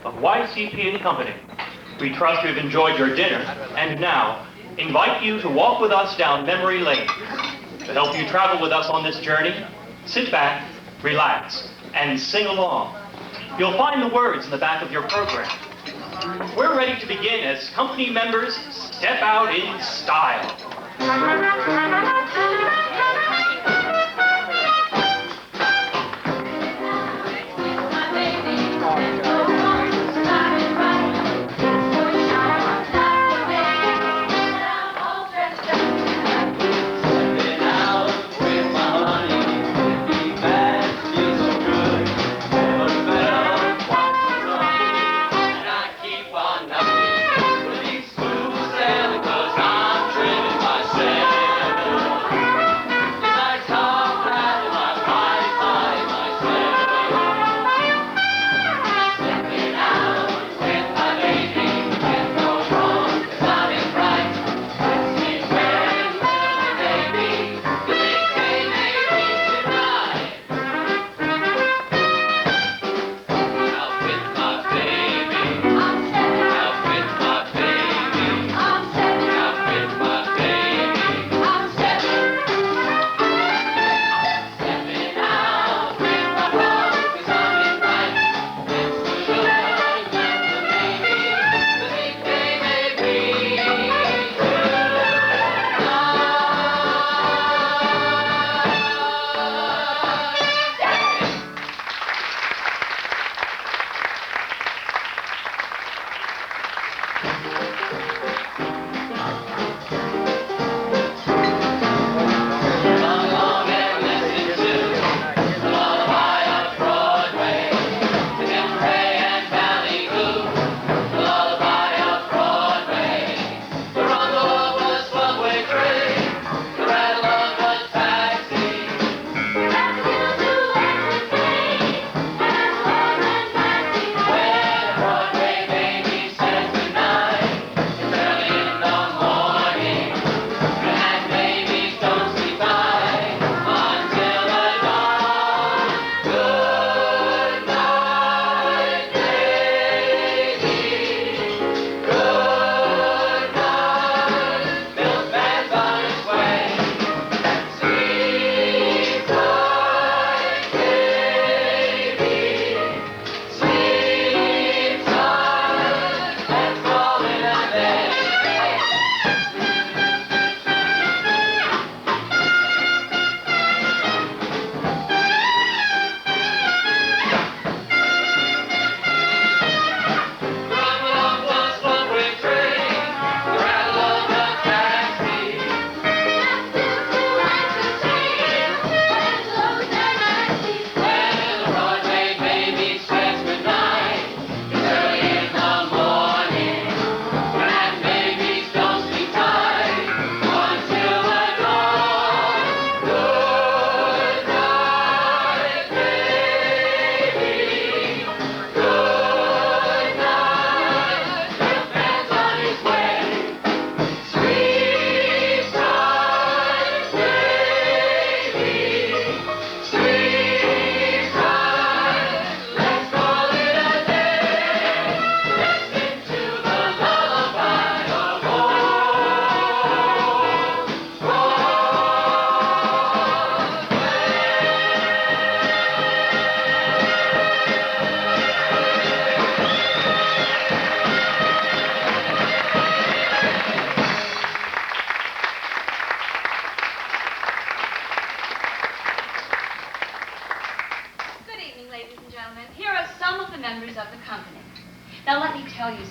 of YCP Company. We trust you've enjoyed your dinner, and now invite you to walk with us down memory lane. To help you travel with us on this journey, sit back, relax, and sing along. You'll find the words in the back of your program. We're ready to begin as company members step out in style.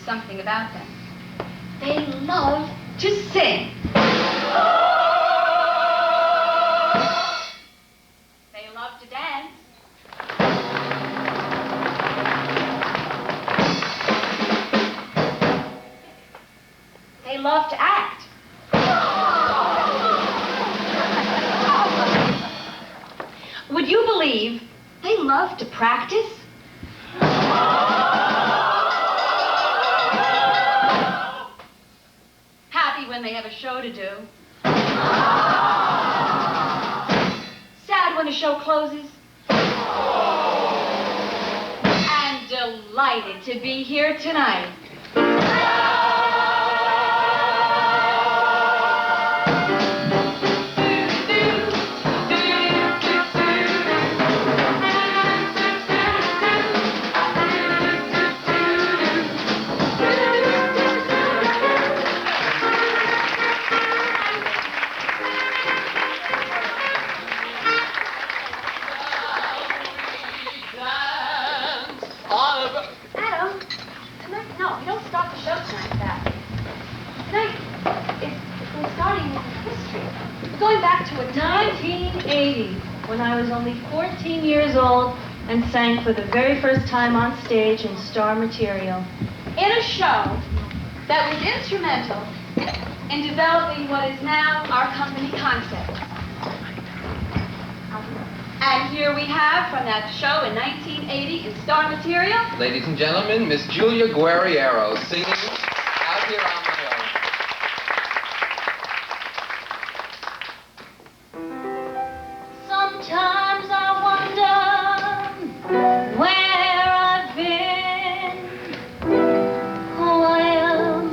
Something about them. They love to sing. They love to dance. They love to act. Would you believe they love to practice? When they have a show to do. Sad when a show closes. And delighted delighted to be here tonight. Going back to 1980, when I was only 14 years old and sang for the very first time on stage in star material. In a show that was instrumental in developing what is now our company concept. And here we have, from that show in 1980 in star material, ladies and gentlemen, Miss Julia Guerriero singing Out Here on My Own. Sometimes I wonder where I've been, who I am,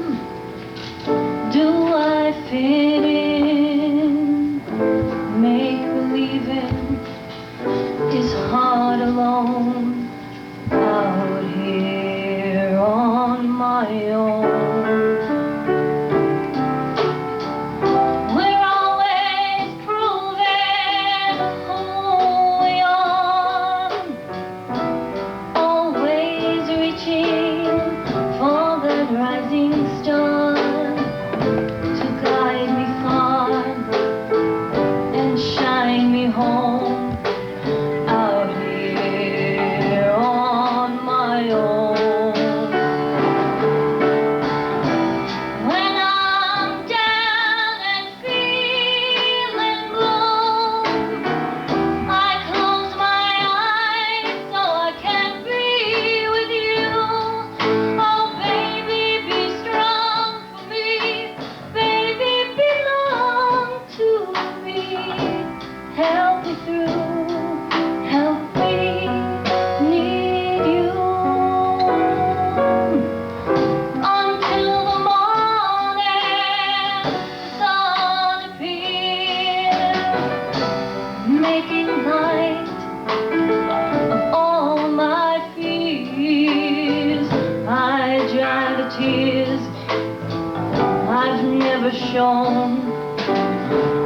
do I fit in? Make believing is hard alone, out here on my own. Shown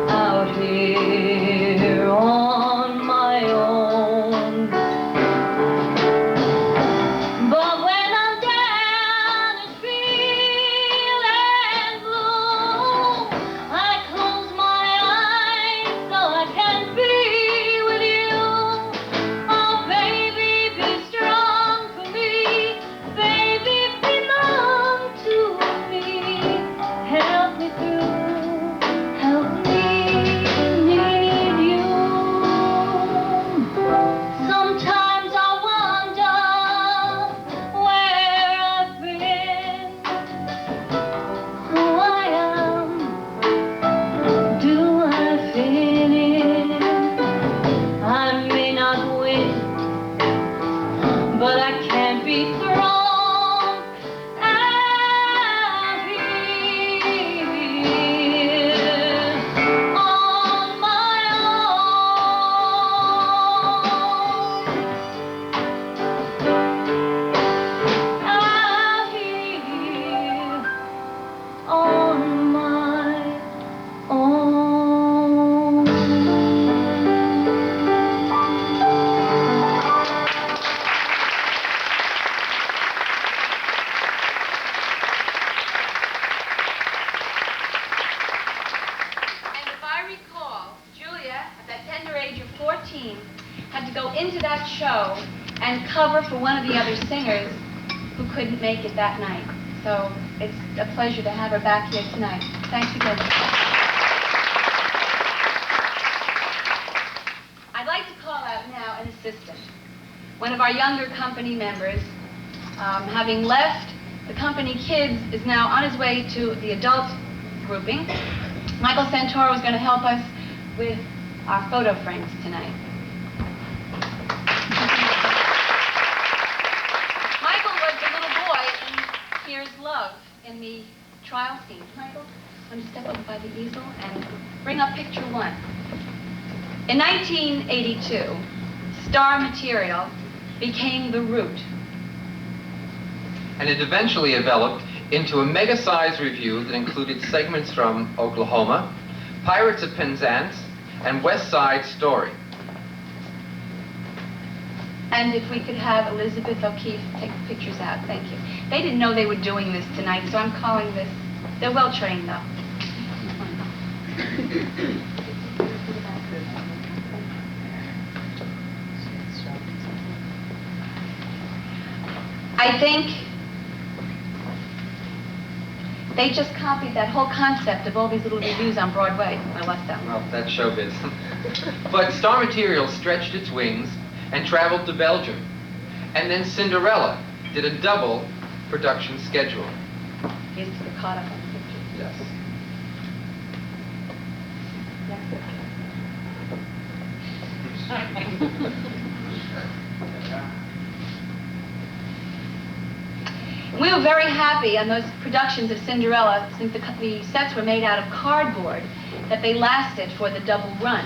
out here on my own. But when I'm down and feeling blue, I close my eyes so I can be with you. Oh, baby, be strong for me. Baby, belong to me. Help me through. Had to go into that show and cover for one of the other singers who couldn't make it that night. So it's a pleasure to have her back here tonight. Thanks again. I'd like to call out now an assistant. One of our younger company members, having left the company kids, is now on his way to the adult grouping. Michael Santoro is going to help us with our photo frames tonight. Michael love in the trial scene. Michael, want to step over by the easel and bring up picture 1. In 1982, star material became the root. And it eventually developed into a mega-sized review that included segments from Oklahoma, Pirates of Penzance, and West Side Story. And if we could have Elizabeth O'Keefe take the pictures out, thank you. They didn't know they were doing this tonight, so I'm calling this, they're well trained though. I think they just copied that whole concept of all these little reviews on Broadway. I left that one. Well, that's showbiz. But Star Material stretched its wings and traveled to Belgium. And then Cinderella did a double production schedule. Used to get caught up on the pictures. Yes. We were very happy on those productions of Cinderella, since the sets were made out of cardboard, that they lasted for the double run.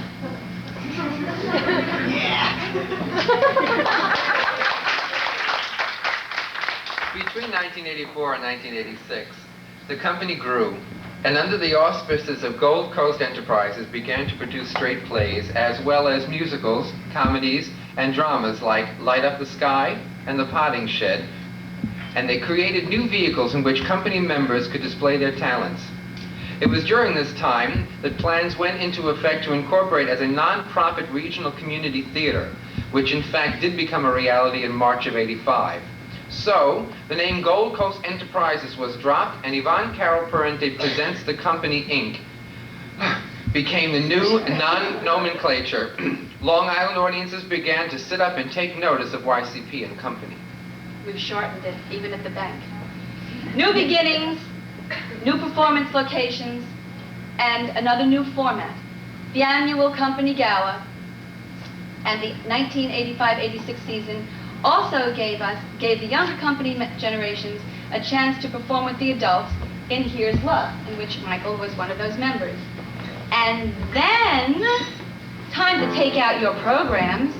Between 1984 and 1986, the company grew, and under the auspices of Gold Coast Enterprises began to produce straight plays, as well as musicals, comedies, and dramas like Light Up the Sky and The Potting Shed, and they created new vehicles in which company members could display their talents. It was during this time that plans went into effect to incorporate as a non-profit regional community theater, which in fact did become a reality in March of '85. So, the name Gold Coast Enterprises was dropped, and Yvonne Carol Parente Presents The Company, Inc. became the new non-nomenclature. Long Island audiences began to sit up and take notice of YCP and Company. We've shortened it, even at the bank. New beginnings, new performance locations, and another new format. The annual company gala and the 1985-86 season also gave the younger company generations a chance to perform with the adults in Here's Love, in which Michael was one of those members. And then, time to take out your programs.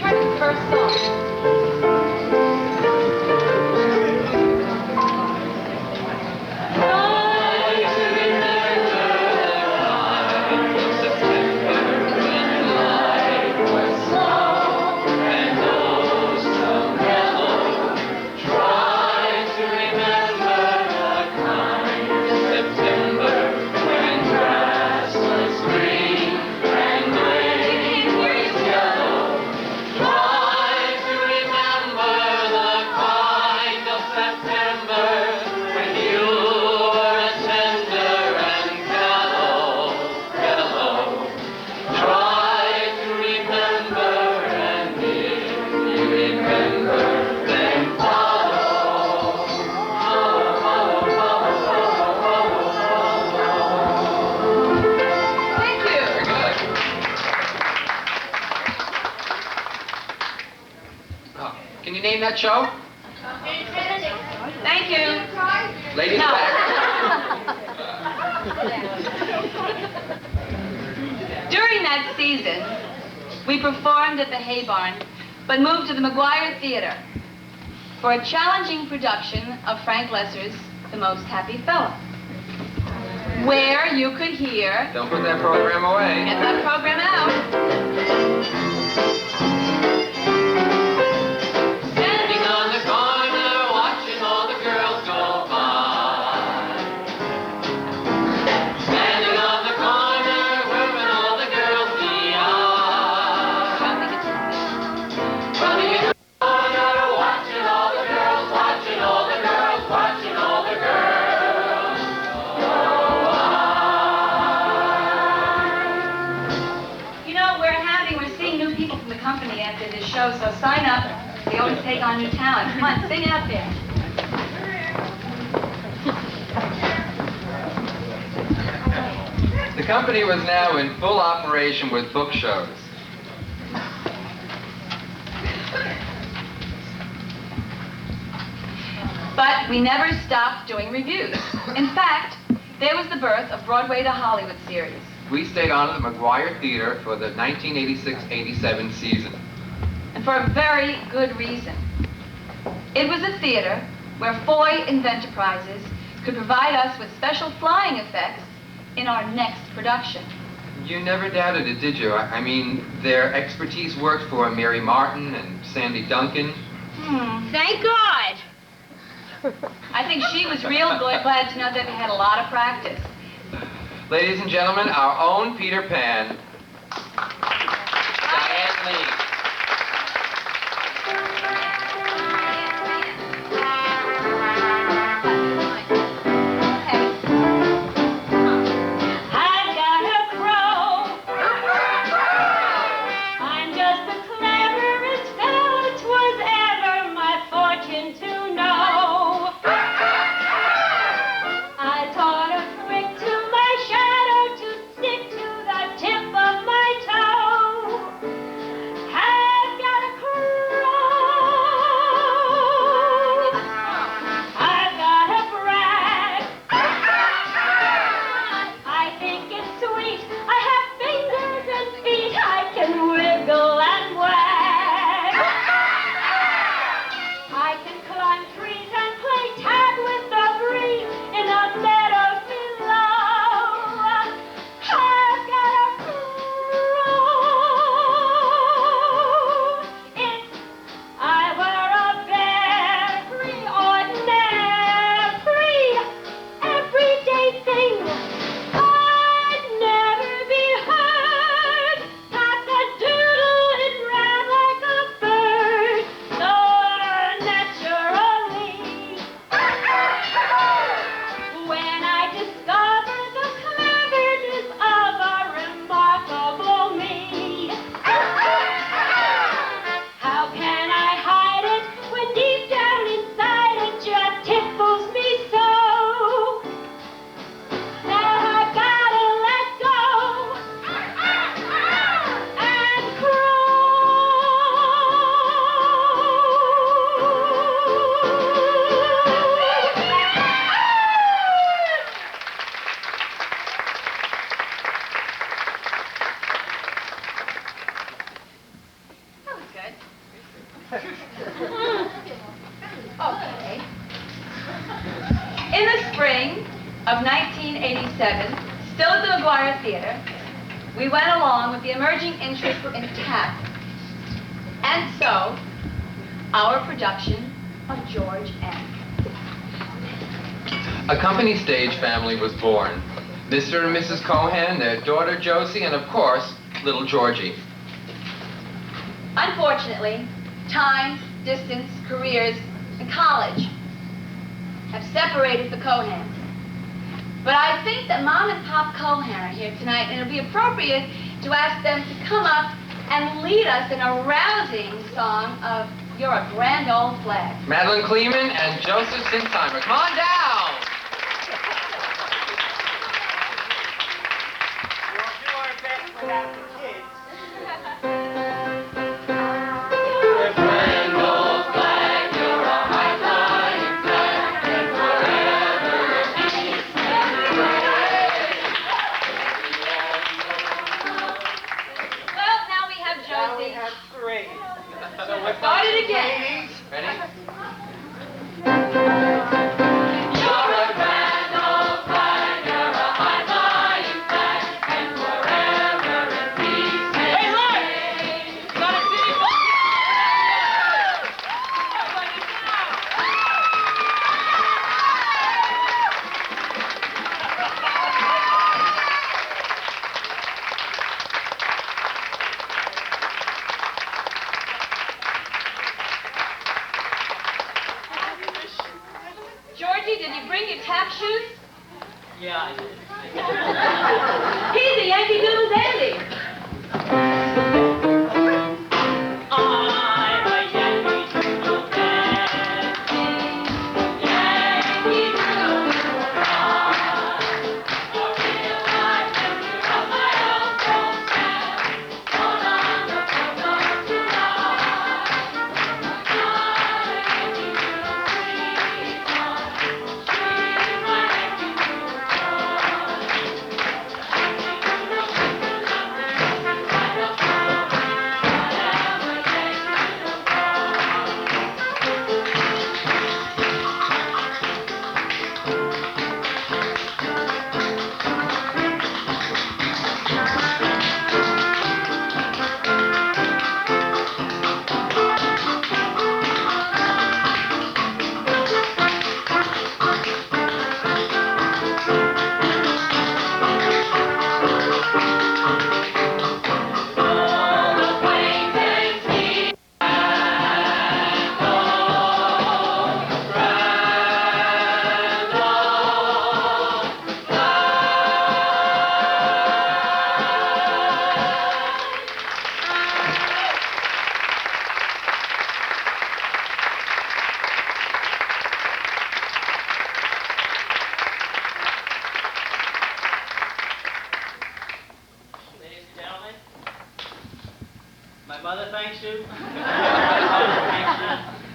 Turn to the first song. Can you name that show? Thank you. Ladies No. back. During that season, we performed at the Hay Barn, but moved to the McGuire Theater for a challenging production of Frank Lesser's The Most Happy Fella, where you could hear... Don't put that program away. Get that program out. So sign up. They always take on new talent. Come on, sing out there. The company was now in full operation with book shows. But we never stopped doing reviews. In fact, there was the birth of Broadway to Hollywood series. We stayed on at the McGuire Theater for the 1986-87 season. And for a very good reason. It was a theater where Foy Inventerprises could provide us with special flying effects in our next production. You never doubted it, did you? I mean, their expertise worked for Mary Martin and Sandy Duncan. Thank God. I think she was real glad to know that we had a lot of practice. Ladies and gentlemen, our own Peter Pan, Diane Lee. I've got a crow. I'm just the cleverest fellow 'twas ever my fortune to know. I taught a trick to my shadow to stick to the tip of my toe. I've got a crow. I've got a brag. I think it's sweet. I have fingers and feet. I can wiggle and wag. I can climb trees and play tag with the breeze in the meadows below. I've got a crow. If I were a very ordinary, everyday thing, I'd never be heard. Cock-a-doodle, it ran like a bird, so naturally. When I discovered the cleverness of a remarkable me, how can I hide it when deep down inside it just tickles me so? Now I've gotta let go and That was good. Okay. In the spring of 1987, still at the McGuire Theater, we went along with the emerging interest in tap. And so, our production of George M. A company stage family was born. Mr. and Mrs. Cohan, their daughter Josie, and of course, little Georgie. Unfortunately, time, distance, careers, and college have separated the Cohans. But I think that Mom and Pop Cohan are here tonight, and it'll be appropriate to ask them to come up and lead us in a rousing song of You're a Grand Old Flag. Madeline Kleeman and Joseph Sinsheimer. Come on down! We'll do our best without the kids. Well, now we have Now we Josie. have three. So we're Start it again. ladies. Ready? Georgie, did you bring your tap shoes? Yeah, I did. He's a Yankee Doodle Dandy. I'm a Yankee Doodle Dandy, Yankee Doodle Run. A real life picture of my old hometown, on the photos tonight. I'm a Yankee Doodle free. thanks you. My mother thanks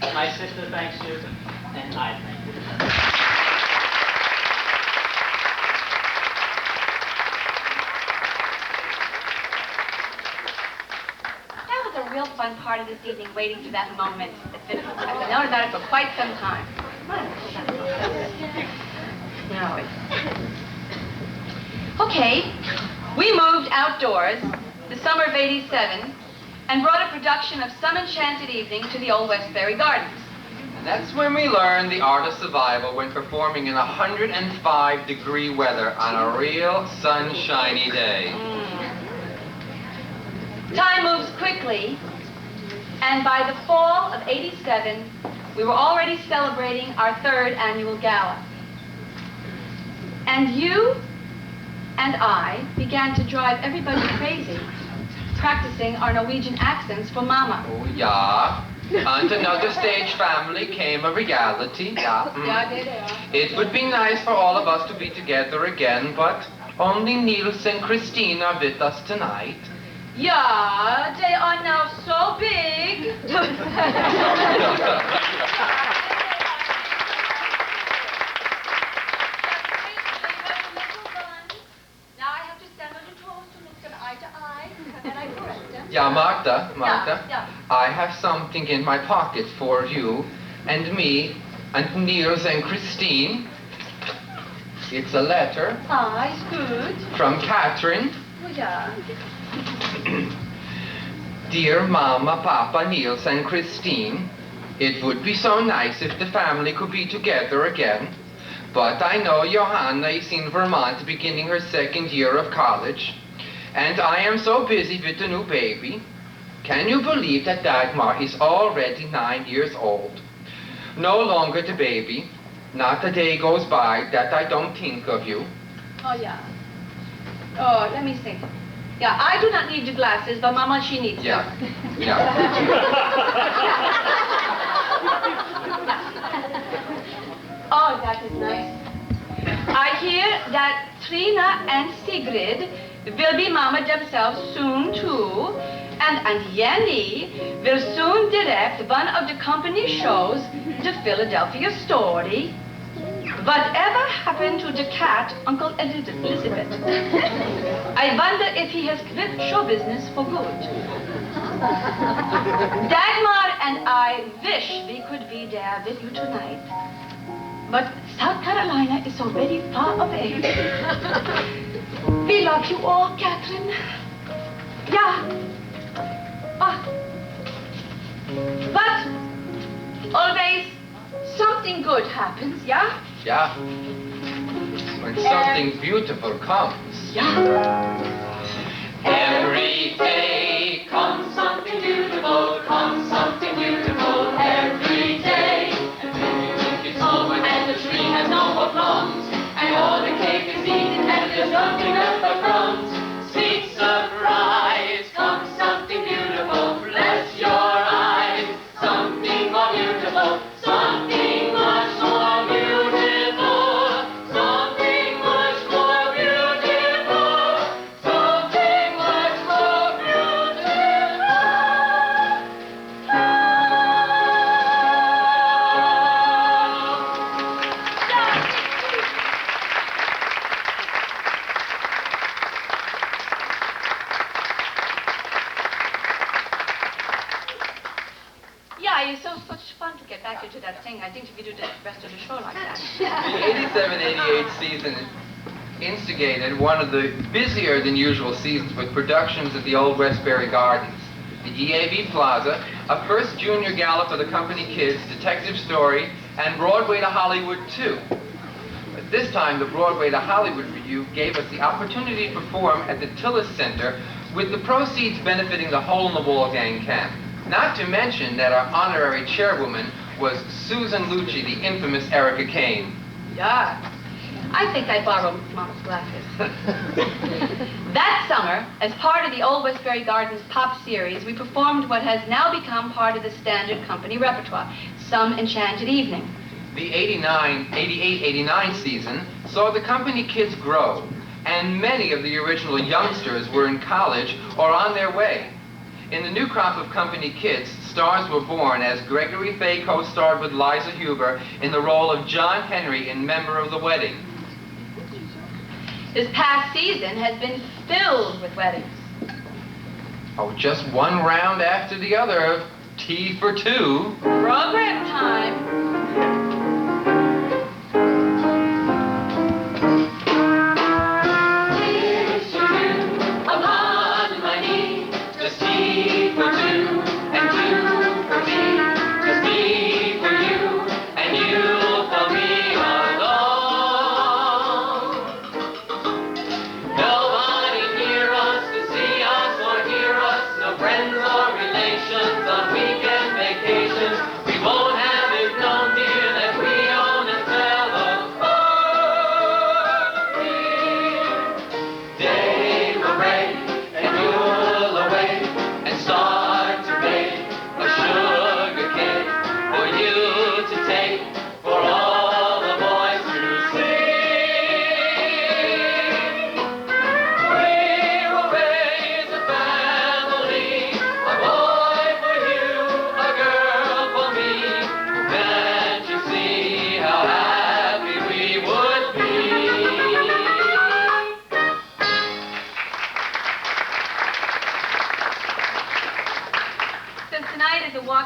you. My sister thanks you. And I thank you. That was a real fun part of this evening, waiting for that moment. I've known about it for quite some time. No, okay, we moved outdoors the summer of '87 and brought a production of Some Enchanted Evening to the old Westbury Gardens. And that's when we learned the art of survival when performing in 105-degree weather on a real sunshiny day. Time moves quickly, and by the fall of '87, we were already celebrating our 3rd annual gala. And you and I began to drive everybody crazy, practicing our Norwegian accents for Mama. Oh, yeah. And another stage family came a reality. Yeah. Yeah, there they are. It would be nice for all of us to be together again, but only Niels and Christine are with us tonight. Yeah, they are now so big. Now I have to stand on your toes to look them eye to eye, and I correct them. Yeah, Magda, Yeah. I have something in my pocket for you and me and Niels and Christine. It's a letter Ah, it's good. from Catherine. Oh, yeah. Dear Mama, Papa, Niels and Christine, it would be so nice if the family could be together again. But I know Johanna is in Vermont beginning her 2nd year of college. And I am so busy with the new baby. Can you believe that Dagmar is already 9 years old? No longer the baby. Not a day goes by that I don't think of you. Oh, yeah. Oh, let me think. Yeah, I do not need the glasses, but Mama, she needs Yeah. them. Yeah. Oh, that is nice. I hear that Trina and Sigrid will be Mama themselves soon, too. And Jenny will soon direct one of the company shows, the Philadelphia Story. Whatever happened to the cat, Uncle Elizabeth? I wonder if he has quit show business for good. Dagmar and I wish we could be there with you tonight. But South Carolina is so very far away. We love you all, Catherine. Yeah. But always something good happens, yeah? Yeah. When something beautiful comes. Yeah. Every day comes something beautiful, comes something beautiful every day. And when you think it's over and the tree has no more plums, and all the cake is eaten and there's nothing left but crumbs, sweet surprise, comes something beautiful, bless your eyes, something more beautiful, something much more beautiful, something much more beautiful, something much more beautiful. Yeah, it's so much fun to get back into that thing. I think if you do the rest of the show like that. The 87-88 season instigated one of the busier than usual seasons with productions at the old Westbury Gardens. The EAV Plaza, a first junior gala for the company kids, Detective Story, and Broadway to Hollywood too. But this time, the Broadway to Hollywood review gave us the opportunity to perform at the Tillis Center with the proceeds benefiting the Hole in the Wall Gang Camp. Not to mention that our honorary chairwoman was Susan Lucci, the infamous Erica Kane. Yeah. I think I borrowed Mama's glasses. That summer, as part of the Old Westbury Gardens pop series, we performed what has now become part of the standard company repertoire, Some Enchanted Evening. The 88-89 season saw the company kids grow, and many of the original youngsters were in college or on their way. In the new crop of company kids, stars were born as Gregory Fay co-starred with Liza Huber in the role of John Henry in Member of the Wedding. This past season has been filled with weddings. Oh, just one round after the other of Tea for Two. Program time.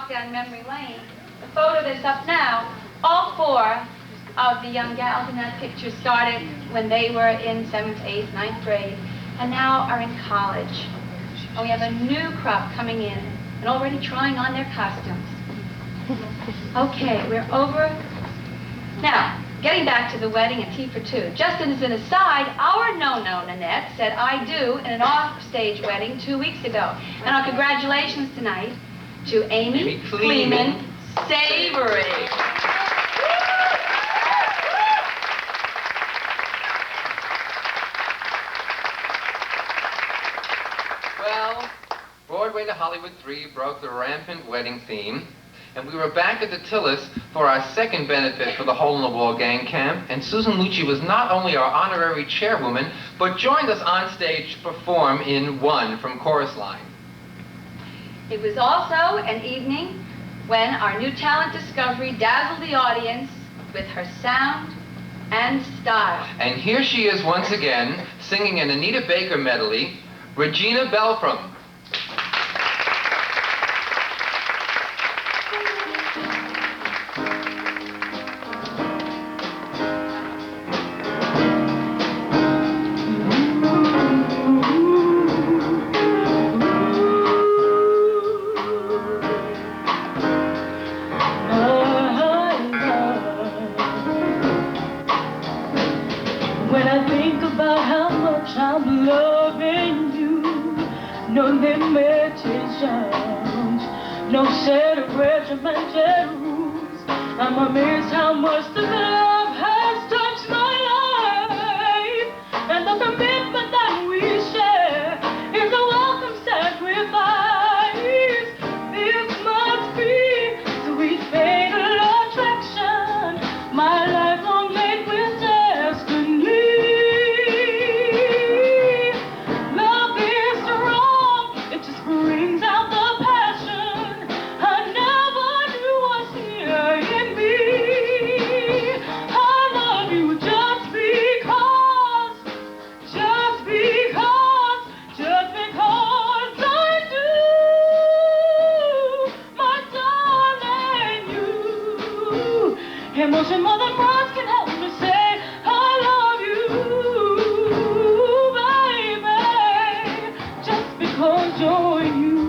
Down memory lane. The photo that's up now, all four of the young gals in that picture started when they were in 7th, 8th, 9th grade, and now are in college. And we have a new crop coming in and already trying on their costumes. Okay, we're over. Now, getting back to the wedding and Tea for Two. Just as an aside, our no-no Nanette said I do in an off-stage wedding 2 weeks ago. And our congratulations tonight to Amy Kleeman Savory. Well, Broadway to Hollywood 3 broke the rampant wedding theme, and we were back at the Tillis for our second benefit for the Hole in the Wall Gang Camp, and Susan Lucci was not only our honorary chairwoman, but joined us on stage to perform in One from Chorus Line. It was also an evening when our new talent discovery dazzled the audience with her sound and style. And here she is once again, singing an Anita Baker medley, Regina Belfram. When I think about how much I'm loving you, no limitations, no set of regimented rules. I'm amazed how much the love has touched my life, and the commitment that we share is a welcome sacrifice. This must be sweet fatal attraction, my lifelong mate with destiny. Love is strong, it just brings out the passion I never knew was here in me. I love you just because I do, my darling, you. Emotion more than words can help me say I love you, baby, just because you're you.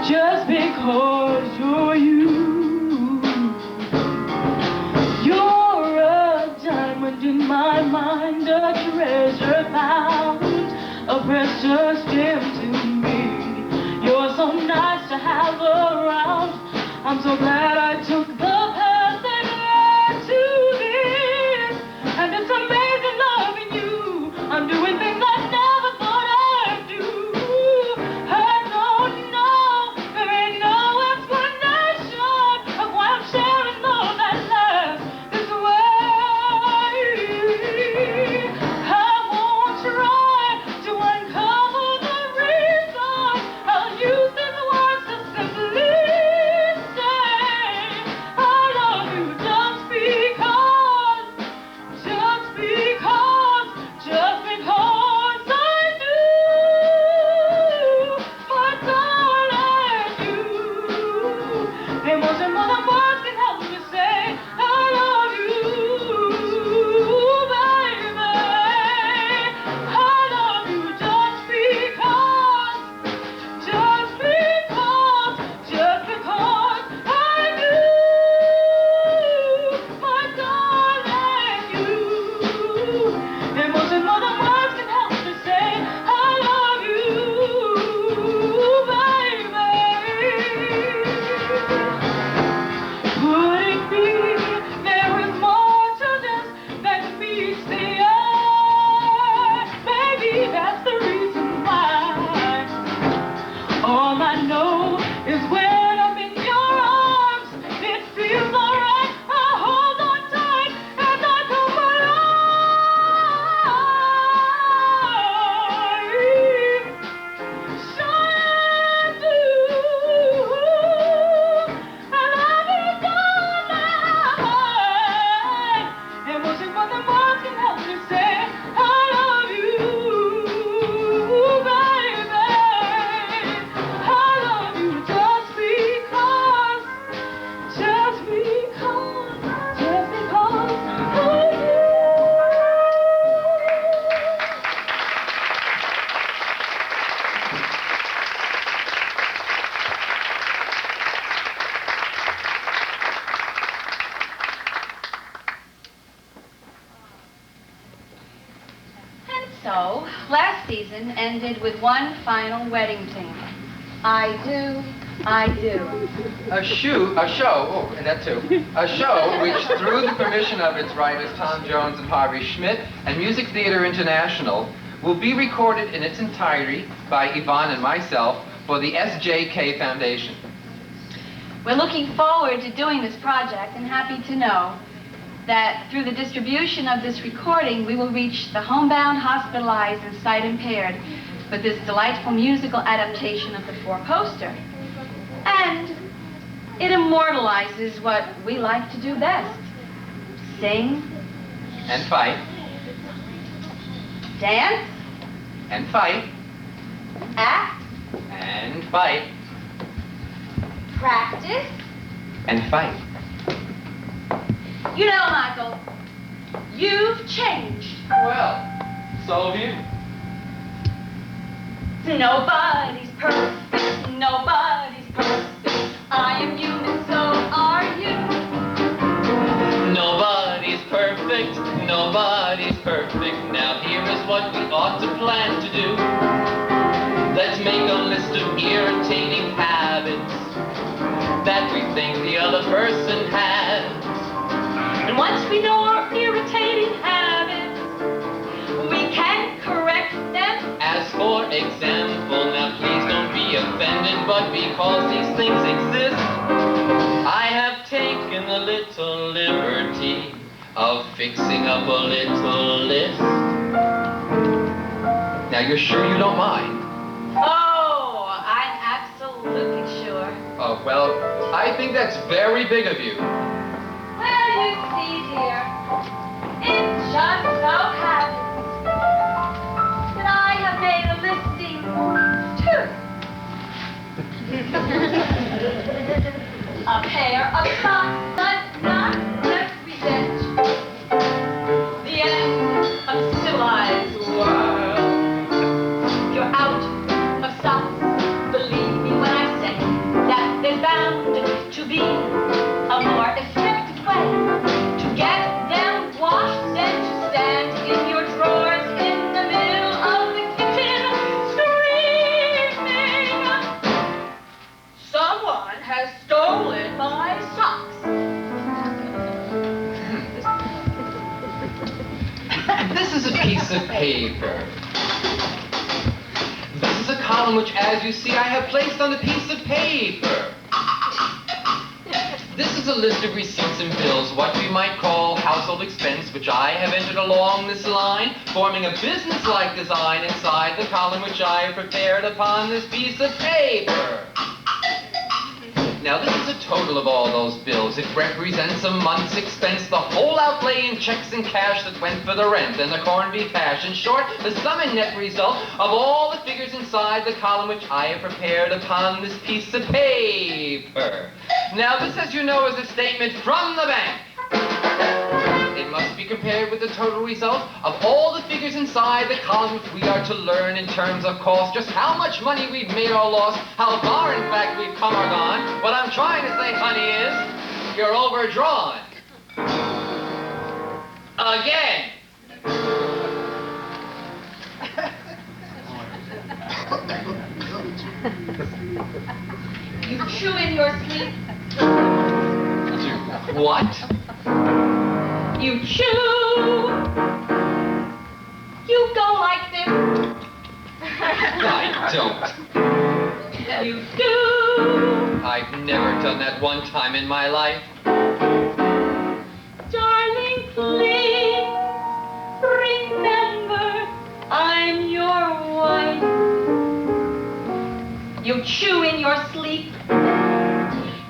Just because you're you. You're a diamond in my mind, a treasure found, a precious gem to me. You're so nice to have around. I'm so glad I took the path that led to this, and it's amazing loving you. I'm doing things I never thought I'd do. I don't know, there ain't no explanation of why I'm sharing love that lasts this way. I won't try to uncover Emotion more than words can help me say I love you, baby. I love you just because I do, my darling, you. Emotion more than words can help me say I love you, baby. Could it be there is more to this than meets the eye? Maybe that's the reason why. All I know is when I'm in your arms, it feels alright. I hold on tight as I come alive. Shine through. I love you, darling. Emotion more than words can help me say I love you, baby. I love you just because I do. And so, last season ended with one final wedding theme. I do, I do. A show, and that too, a show which, through the permission of its writers Tom Jones and Harvey Schmidt and Music Theater International, will be recorded in its entirety by Yvonne and myself for the SJK Foundation. We're looking forward to doing this project and happy to know that through the distribution of this recording, we will reach the homebound, hospitalized, and sight impaired with this delightful musical adaptation of the four-poster. And it immortalizes what we like to do best: sing, And fight, dance, and fight, act, and fight, practice. and fight. You know, Michael, you've changed. Well, so have you. Nobody's perfect, nobody's perfect. I am human, so are you. Nobody's perfect, nobody's perfect. Now here is what we ought to plan to do. Let's make a list of irritating habits that we think the other person has. And once we know our irritating habits, we can correct them. As for example, now please don't be offended, but because these things exist, I have taken a little liberty of fixing up a little list. Now you're sure you don't mind? Oh, I'm absolutely sure. Oh, well, I think that's very big of you. Well, you see, dear, it just so happens that I have made a listing, too. A pair of socks does not represent the end of the civilized world. If you're out of socks, believe me when I say that there's bound to be a more effective way to get them washed than to stand in your drawers in the middle of the kitchen screaming, "Someone has stolen my socks." This is a piece of paper. This is a column which, as you see, I have placed on the piece of paper. This is a list of receipts and bills, what we might call household expense, which I have entered along this line, forming a business-like design inside the column which I have prepared upon this piece of paper. Now, this is a total of all those bills. It represents a month's expense, the whole outlay in checks and cash that went for the rent and the corned beef hash. In short, the sum and net result of all the figures inside the column which I have prepared upon this piece of paper. Now this, as you know, is a statement from the bank. It must be compared with the total result of all the figures inside the column if we are to learn in terms of cost just how much money we've made or lost, how far in fact we've come or gone. What I'm trying to say, honey, is you're overdrawn. Again. You chew in your sleep. What? You chew. You go like this. I don't. You do. I've never done that one time in my life. Darling, please remember I'm your wife. You chew in your sleep.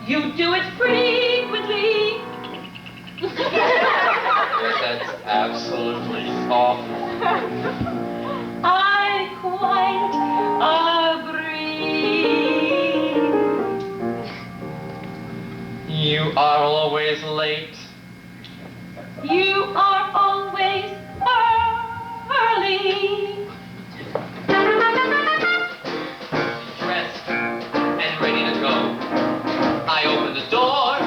You do it frequently. That's absolutely awful. I quite agree. You are always late. You are always early. Dressed and ready to go. I open the door,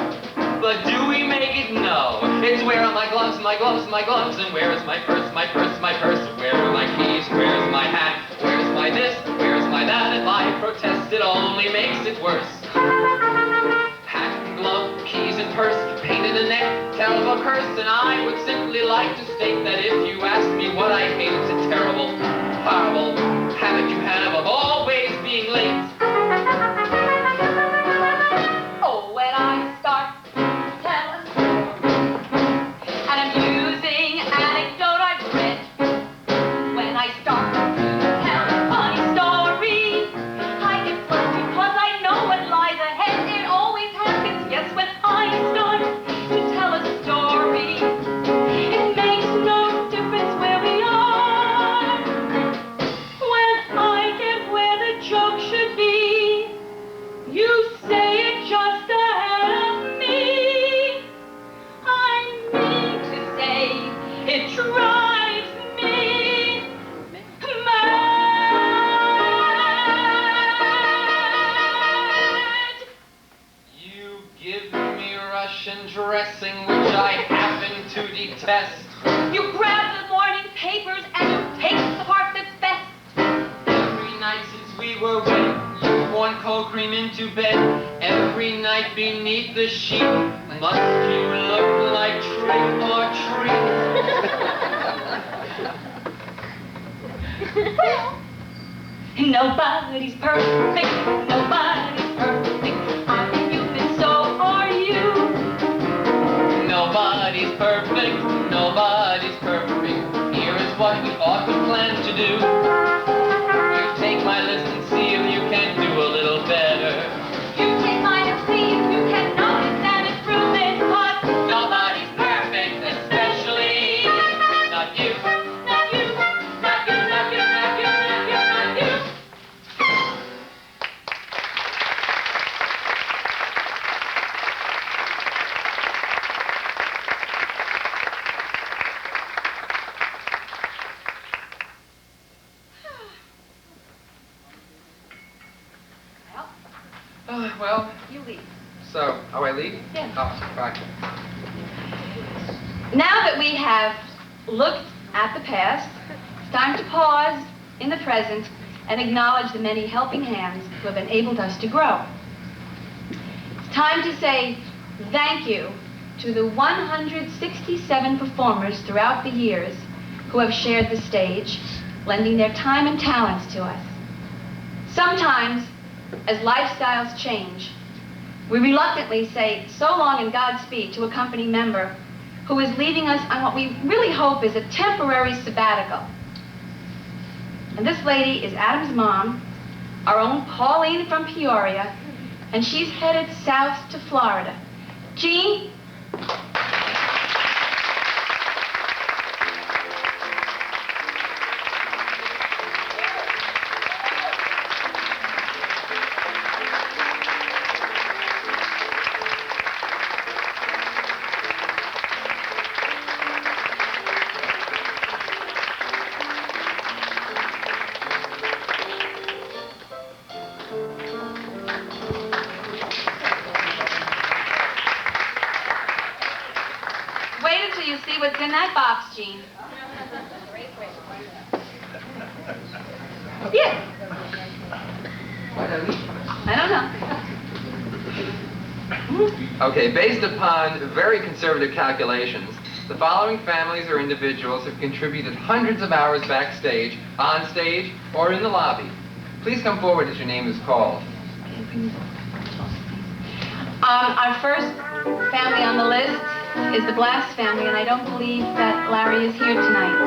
but do we make it? No. It's where are my gloves, my gloves, my gloves, and where is my purse, my purse, my purse? Where are my keys? Where's my hat? Where's my this? Where's my that? If I protest, it only makes it worse. Hat and glove, keys and purse, pain in the neck, terrible curse, and I would simply like to state that if you ask me what I hate, it's a terrible, horrible habit you have of always being late. Oh, when I start to tell a story, an amusing anecdote I've read. When I start to tell a funny story, I get flustered because I know what lies ahead. It always happens, yes, when I start to tell a story. It makes no difference where we are. When I get where the joke should be, you say it just ahead of me. I mean to say, it drives me mad. You give me Russian dressing, which I happen to detest. You grab the morning papers and you take the part that's best. Every night since we were wed, you poured cold cream into bed. Every night beneath the sheet, must you look like trick or treat? Nobody's perfect, nobody's perfect. I think you've been, so are you. Nobody's perfect, nobody's perfect. Here is what we ought to plan to do. You take my list and see if you can do a little better. You take mine and see if you can notice and improve it, 'cause Nobody's perfect, especially not you. not you, not you, not you, not you, not you, not you. Well, Well, you leave. so, I leave? Yes. Oh, bye. Now that we have looked at the past, it's time to pause in the present and acknowledge the many helping hands who have enabled us to grow. It's time to say thank you to the 167 performers throughout the years who have shared the stage, lending their time and talents to us. Sometimes, as lifestyles change, we reluctantly say so long and Godspeed to a company member who is leaving us on what we really hope is a temporary sabbatical. And this lady is Adam's mom, our own Pauline from Peoria, and she's headed south to Florida. Jean? until you see what's in that box, Jean. Yeah. I don't know. Okay, based upon very conservative calculations, the following families or individuals have contributed hundreds of hours backstage, on stage, or in the lobby. Please come forward as your name is called. Our first family on the list is the Glass family, and I don't believe that Larry is here tonight.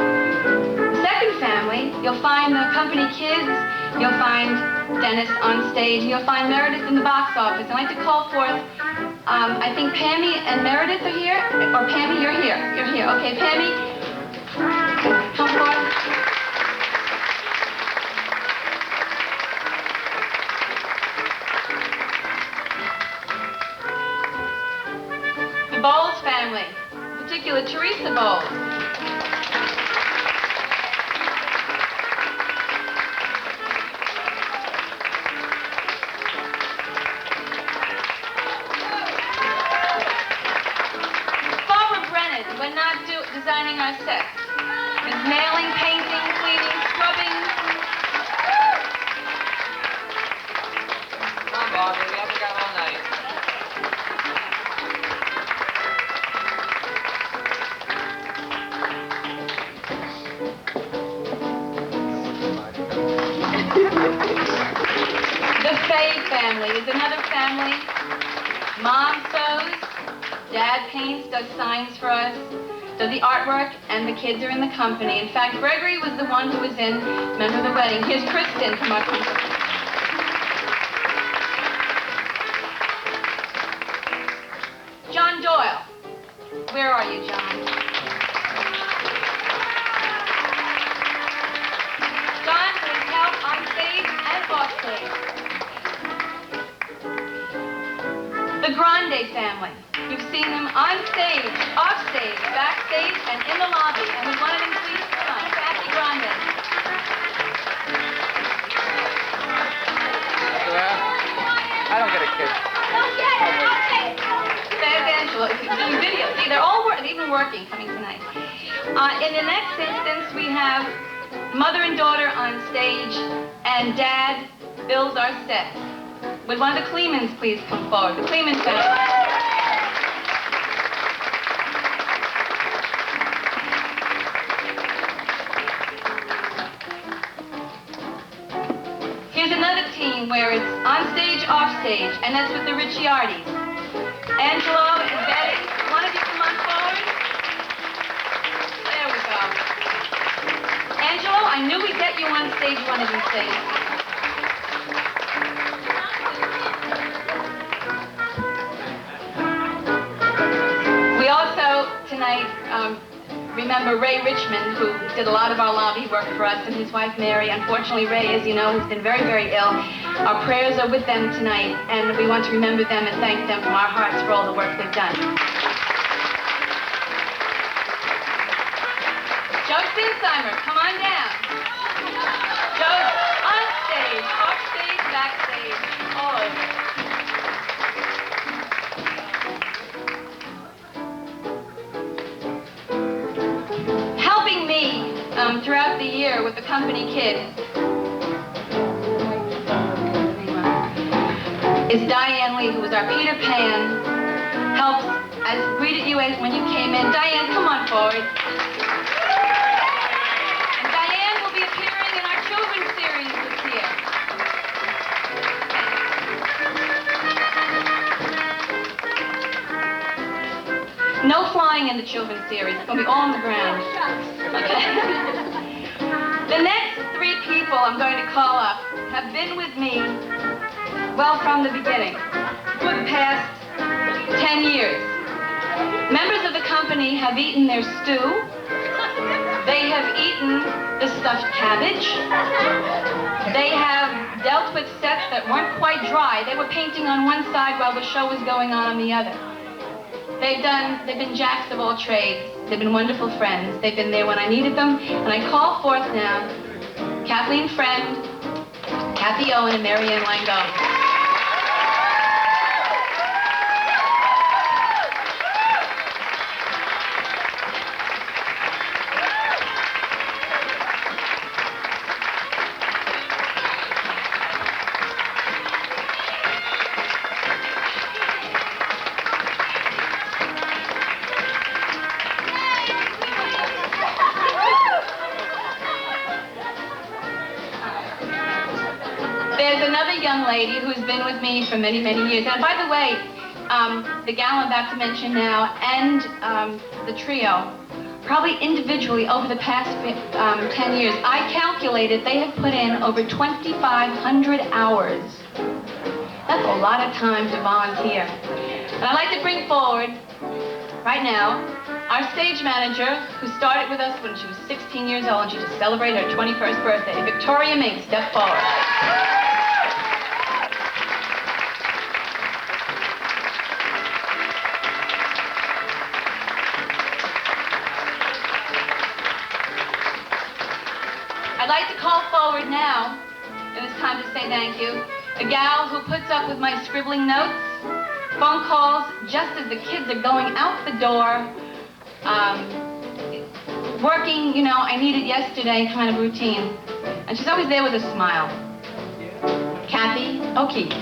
The second family, you'll find the company kids, you'll find Dennis on stage, and you'll find Meredith in the box office. I'd like to call forth, I think Pammy and Meredith are here, or Pammy, you're here. You're here. Okay, Pammy, come forth. The Bowles family, in particular Teresa Bowles. Barbara Brennan, when not designing our sets, is nailing, painting, cleaning, scrubbing. Come on, Barbara, we haven't got all night. The Fay family is another family. Mom sews, Dad paints, does signs for us, does the artwork, and the kids are in the company. In fact, Gregory was the one who was in Remember the Wedding. Here's Kristen from our company. John Doyle. Where are you, John? John needs help on stage and off stage. The Grande family. You've seen them on stage, off stage, backstage, and in the lobby. And would one of them please come? Kathy Grande. I don't get a kick. There's Angela, doing video. See, they're all even working, coming tonight. In the next instance, we have mother and daughter on stage, and Dad builds our set. Would one of the Clemens please come forward? The Clemens family. Here's another team where it's on stage, off stage, and that's with the Ricciardis. Angelo and Betty, one of you come on forward. There we go. Angelo, I knew we'd get you on stage one of these days. We also, tonight, remember Ray Richmond, who did a lot of our lobby work for us, and his wife Mary. Unfortunately, Ray, as you know, has been very, very ill. Our prayers are with them tonight, and we want to remember them and thank them from our hearts for all the work they've done. Joe Sinsheimer, come on down. Joe, on stage, off stage, backstage, all over. Helping me throughout the year with the company kids is Diane Lee, who was our Peter Pan, helps as greeted you when you came in. Diane, come on forward. And Diane will be appearing in our children's series this year. No flying in the children's series. It's going to be all on the ground. Okay. The next three people I'm going to call up have been with me, well, from the beginning, for the past 10 years. Members of the company have eaten their stew. They have eaten the stuffed cabbage. They have dealt with sets that weren't quite dry. They were painting on one side while the show was going on the other. They've been jacks of all trades. They've been wonderful friends. They've been there when I needed them. And I call forth now Kathleen Friend, Kathy Owen, and Mary Ann Langone. lady who's been with me for many, many years. And by the way, the gal I'm about to mention now and the trio, probably individually over the past 10 years, I calculated they have put in over 2,500 hours. That's a lot of time to volunteer. And I'd like to bring forward, right now, our stage manager, who started with us when she was 16 years old, and she just celebrated her 21st birthday. Victoria Mink, step forward. I'd like to call forward now, and it's time to say thank you, a gal who puts up with my scribbling notes, phone calls just as the kids are going out the door, working, you know, I need it yesterday kind of routine. And she's always there with a smile. Kathy O'Keefe.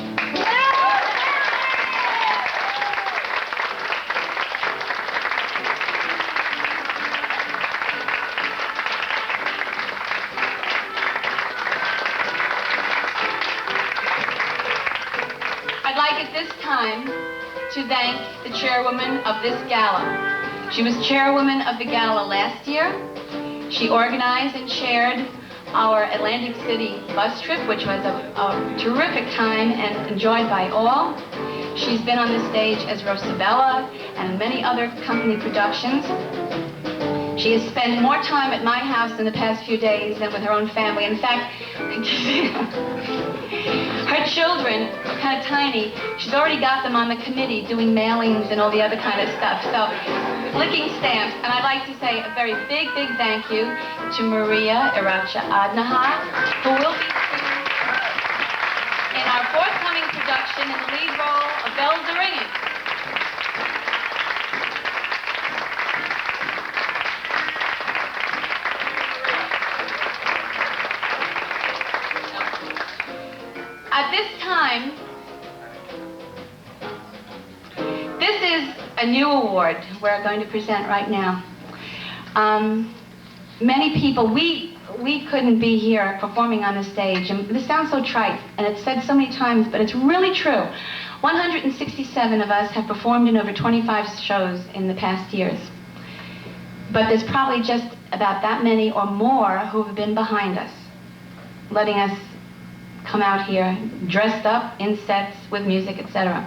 I'd like at this time to thank the chairwoman of this gala. She was chairwoman of the gala last year. She organized and chaired our Atlantic City bus trip, which was a terrific time and enjoyed by all. She's been on the stage as Rosabella and many other company productions. She has spent more time at my house in the past few days than with her own family. In fact, her children are kind of tiny. She's already got them on the committee doing mailings and all the other kind of stuff. So, licking stamps. And I'd like to say a very big, big thank you to Maria Iracha Adnaha, who will be in our forthcoming production in the lead role of Bells Are Ringing. At this time, this is a new award we're going to present right now. Many people, we couldn't be here performing on the stage, and this sounds so trite, and it's said so many times, but it's really true. 167 of us have performed in over 25 shows in the past years. But there's probably just about that many or more who have been behind us, letting us come out here dressed up in sets with music, etc.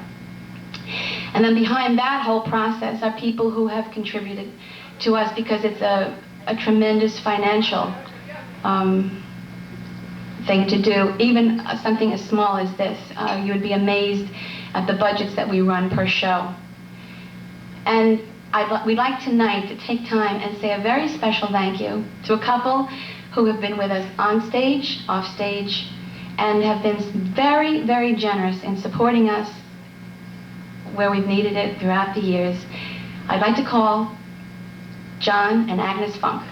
And then behind that whole process are people who have contributed to us because it's a tremendous financial thing to do. Even something as small as this, you would be amazed at the budgets that we run per show. And we'd like tonight to take time and say a very special thank you to a couple who have been with us on stage, off stage, and have been very, very generous in supporting us where we've needed it throughout the years. I'd like to call John and Agnes Funk.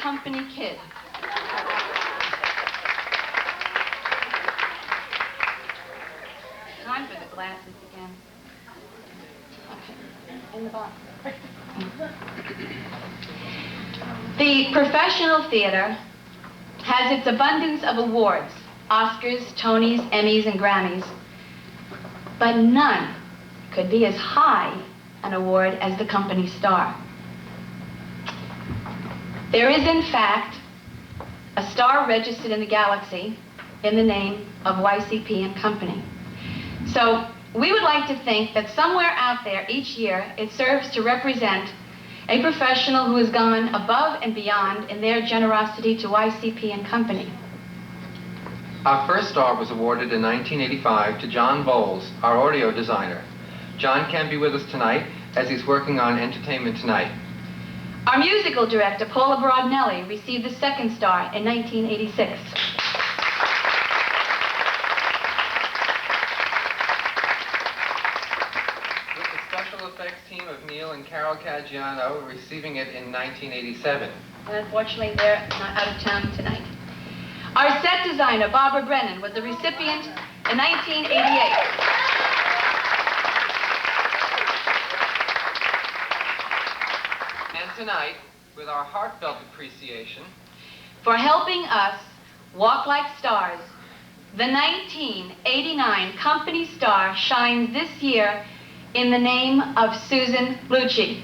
Company kid. Time for the glasses again. Okay, in the box. The professional theater has its abundance of awards, Oscars, Tonys, Emmys, and Grammys, but none could be as high an award as the company star. There is, in fact, a star registered in the galaxy in the name of YCP and Company. So we would like to think that somewhere out there each year it serves to represent a professional who has gone above and beyond in their generosity to YCP and Company. Our first star was awarded in 1985 to John Bowles, our audio designer. John can't be with us tonight as he's working on Entertainment Tonight. Our musical director, Paula Broadnelli, received the second star in 1986. With the special effects team of Neil and Carol Caggiano receiving it in 1987. And unfortunately, they're not out of town tonight. Our set designer, Barbara Brennan, was the recipient in 1988. And tonight, with our heartfelt appreciation for helping us walk like stars, the 1989 company star shines this year in the name of Susan Lucci.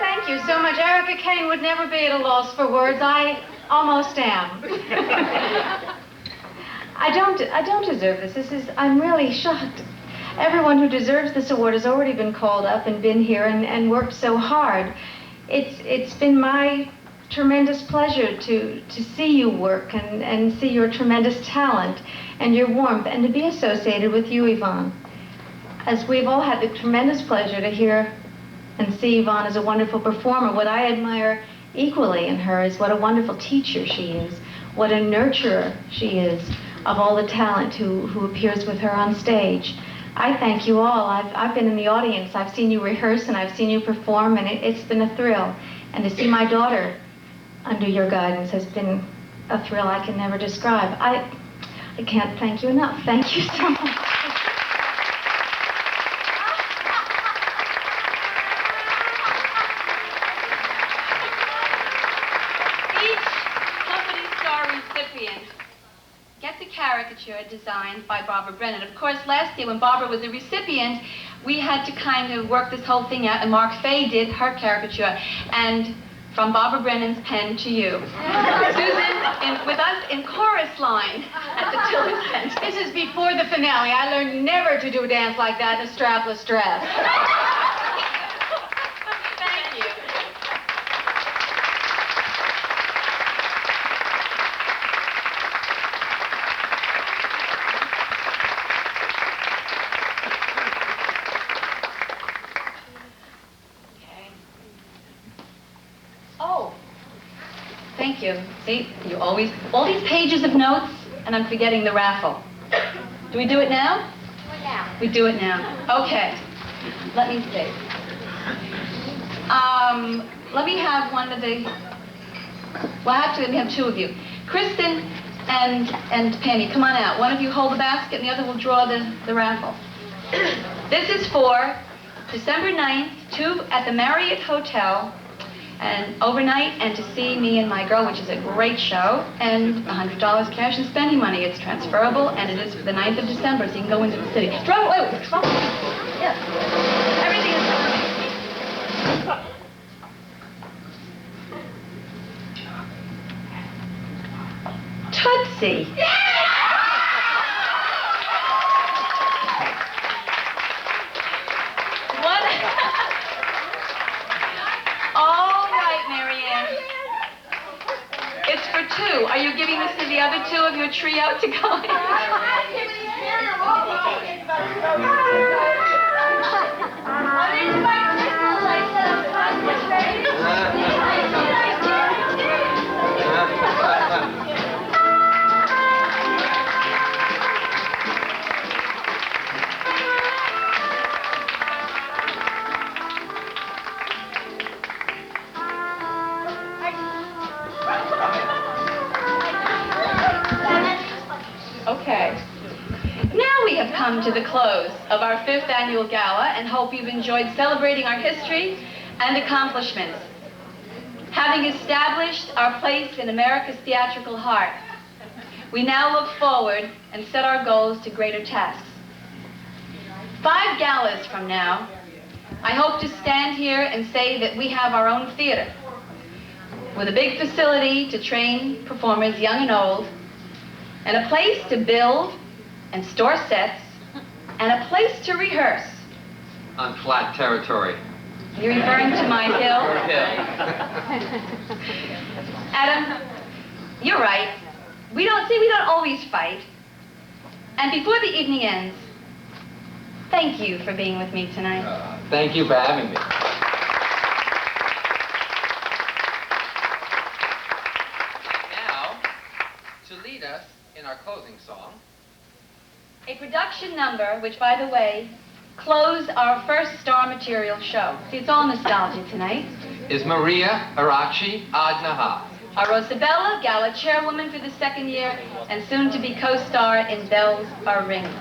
Thank you so much. Erica Kane would never be at a loss for words. I almost am. I don't deserve this. I'm really shocked. Everyone who deserves this award has already been called up and been here and worked so hard. It's been my tremendous pleasure to see you work and see your tremendous talent and your warmth and to be associated with you, Yvonne. As we've all had the tremendous pleasure to hear and see Yvonne as a wonderful performer. What I admire equally in her is what a wonderful teacher she is, what a nurturer she is of all the talent who appears with her on stage. I thank you all. I've been in the audience. I've seen you rehearse and I've seen you perform, and it's been a thrill. And to see my daughter under your guidance has been a thrill I can never describe. I can't thank you enough. Thank you so much. Gets a caricature designed by Barbara Brennan. Of course, last year when Barbara was a recipient, we had to kind of work this whole thing out, and Mark Fay did her caricature. And from Barbara Brennan's pen to you. Susan, with us in chorus line at the Tiller Center. This is before the finale. I learned never to do a dance like that in a strapless dress. Thank you. Thank you. See, you always, all these pages of notes, and I'm forgetting the raffle. Do we do it now? We do it now. Okay. Let me see. Let me have one of the, well, actually, let me have two of you. Kristen and Penny, come on out. One of you hold the basket, and the other will draw the raffle. This is for December 9th, at the Marriott Hotel, and overnight, and to see me and my girl, which is a great show, and $100 cash and spending money. It's transferable, and it is for the 9th of December, so you can go into the city. Drum, wait, drum. Yes. Everything is Tootsie. It's for two. Are you giving this to the other two of your trio to go in? Okay. Now we have come to the close of our 5th annual gala and hope you've enjoyed celebrating our history and accomplishments. Having established our place in America's theatrical heart, we now look forward and set our goals to greater tasks. 5 galas from now, I hope to stand here and say that we have our own theater with a big facility to train performers young and old, and a place to build and store sets, and a place to rehearse. On flat territory. You're referring to my hill? Your hill. Adam, you're right. We don't always fight. And before the evening ends, thank you for being with me tonight. Thank you for having me. Now, to lead us in our closing song, A production number, which, by the way, closed our first Star Material show. See, it's all nostalgia tonight. is Maria Arachi Adnaha. Our Rosabella, Gala chairwoman for the 2nd year, and soon to be co-star in Bells Are Ringing.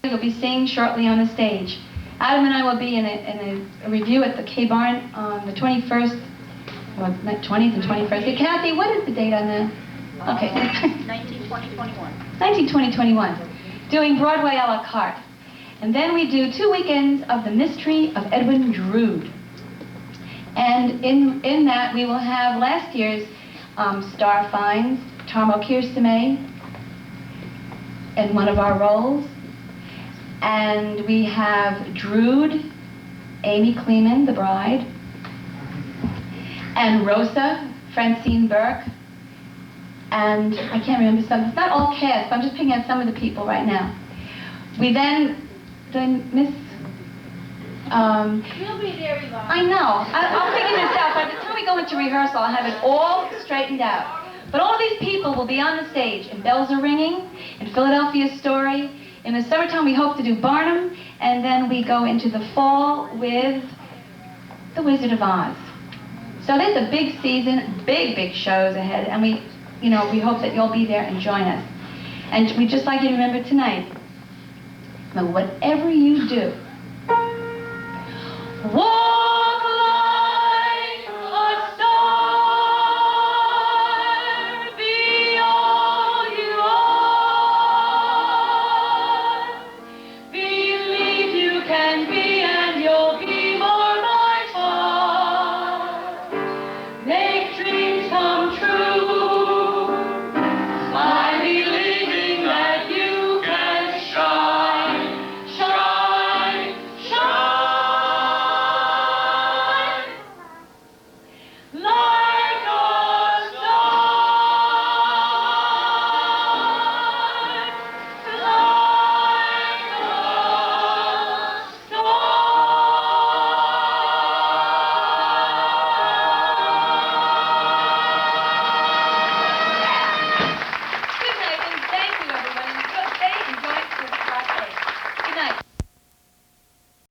You'll be seeing shortly on the stage. Adam and I will be in a review at the K-Barn on the 21st, well, 20th and 21st. Hey, Kathy, what is the date on that? Okay. 1920-21. Doing Broadway a la carte. And then we do 2 weekends of The Mystery of Edwin Drood. And in that we will have last year's star finds, Tarmo Kirsime in one of our roles. And we have Drood, Amy Kleeman, the bride, and Rosa, Francine Burke, and I can't remember some. It's not all cast, I'm just picking out some of the people right now. We then, Miss... We'll be there, Yvonne. I know. I'll figure this out. By the time we go into rehearsal, I'll have it all straightened out. But all these people will be on the stage in Bells Are Ringing, in Philadelphia Story. In the summertime, we hope to do Barnum, and then we go into the fall with The Wizard of Oz. So there's a big season, big shows ahead, and we hope that you'll be there and join us. And we'd just like you to remember tonight, that whatever you do, war